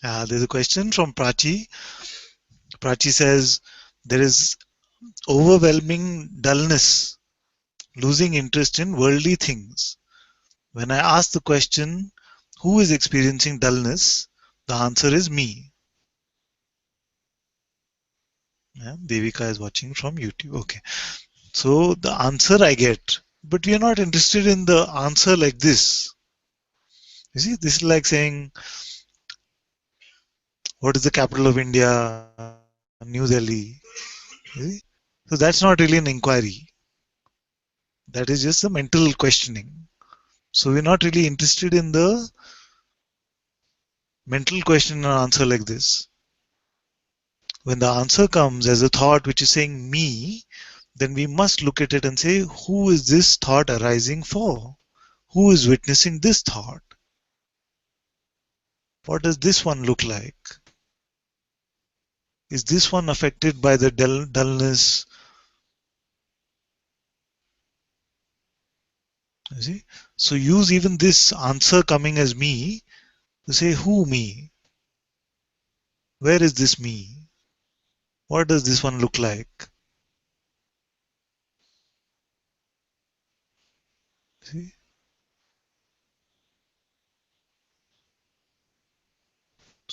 There's a question from Prachi. Prachi says, there is overwhelming dullness, losing interest in worldly things. When I ask the question, who is experiencing dullness? The answer is me. Yeah, Devika is watching from YouTube. Okay. So the answer I get, but we are not interested in the answer like this. You see, this is like saying, what is the capital of India? New Delhi. You see? So that's not really an inquiry. That is just a mental questioning. So we're not really interested in the mental question and answer like this. When the answer comes as a thought which is saying me, then we must look at it and say, who is this thought arising for? Who is witnessing this thought? What does this one look like? Is this one affected by the dullness? You see? So use even this answer coming as me to say, who me? Where is this me? What does this one look like? See?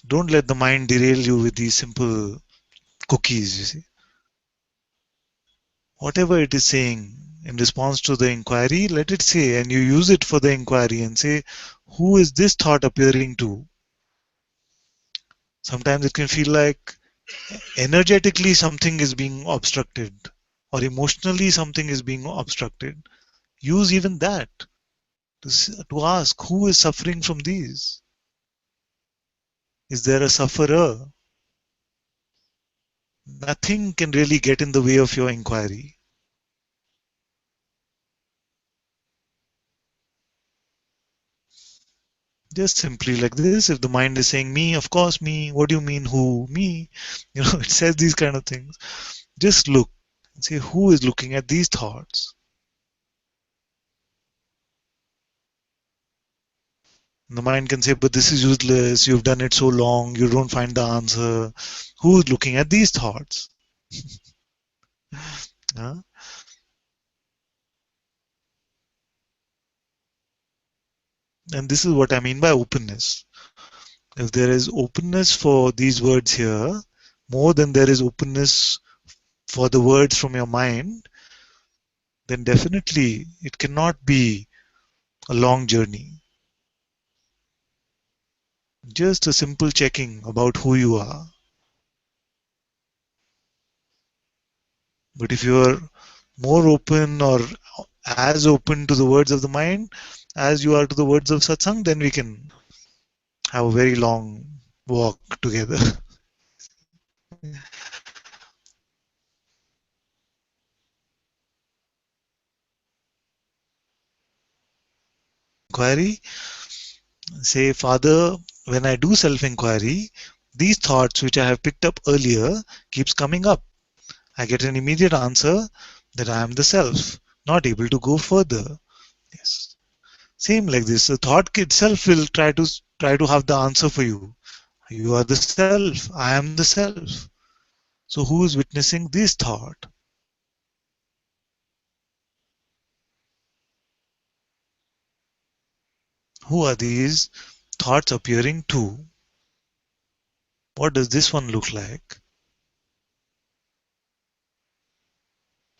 Don't let the mind derail you with these simple cookies, you see. Whatever it is saying in response to the inquiry, let it say, and you use it for the inquiry and say, who is this thought appearing to? Sometimes it can feel like energetically something is being obstructed, or emotionally something is being obstructed. Use even that to ask, who is suffering from these? Is there a sufferer? Nothing can really get in the way of your inquiry. Just simply like this. If the mind is saying me, of course me. What do you mean who? Me. It says these kind of things. Just look and say who is looking at these thoughts. And the mind can say, but this is useless. You've done it so long. You don't find the answer. Who is looking at these thoughts? Huh? And this is what I mean by openness. If there is openness for these words here, more than there is openness for the words from your mind, then definitely it cannot be a long journey. Just a simple checking about who you are. But if you are more open or as open to the words of the mind as you are to the words of satsang, then we can have a very long walk together. Inquiry, say, Father, when I do self-inquiry, these thoughts which I have picked up earlier keeps coming up. I get an immediate answer that I am the self, not able to go further. Yes. Same like this. The thought itself will try to have the answer for you. You are the self. I am the self. So who is witnessing this thought? Who are these thoughts appearing to? What does this one look like?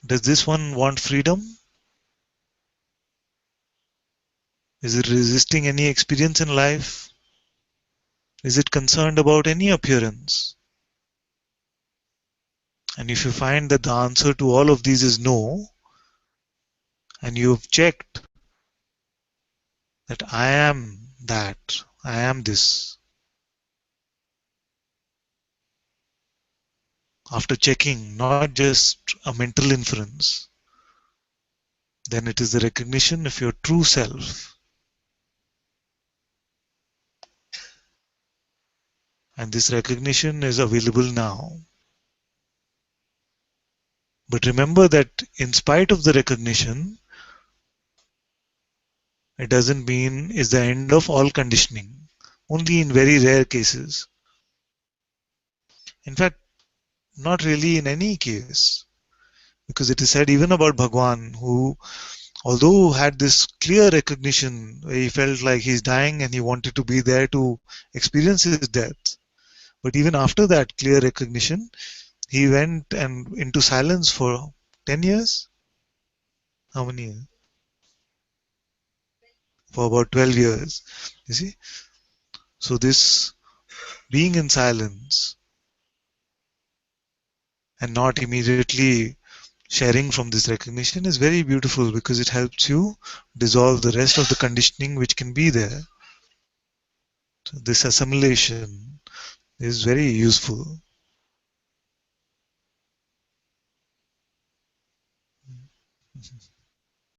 Does this one want freedom? Is it resisting any experience in life? Is it concerned about any appearance? And if you find that the answer to all of these is no, and you've checked that I am that, I am this, after checking, not just a mental inference, then it is the recognition of your true self. And this recognition is available now. But remember that in spite of the recognition, it doesn't mean it's the end of all conditioning. Only in very rare cases. In fact, not really in any case. Because it is said even about Bhagwan, who, although had this clear recognition, where he felt like he's dying and he wanted to be there to experience his death. But even after that clear recognition, he went and into silence for 10 years. How many years? For about 12 years. You see? So, this being in silence and not immediately sharing from this recognition is very beautiful because it helps you dissolve the rest of the conditioning which can be there. So this assimilation is very useful.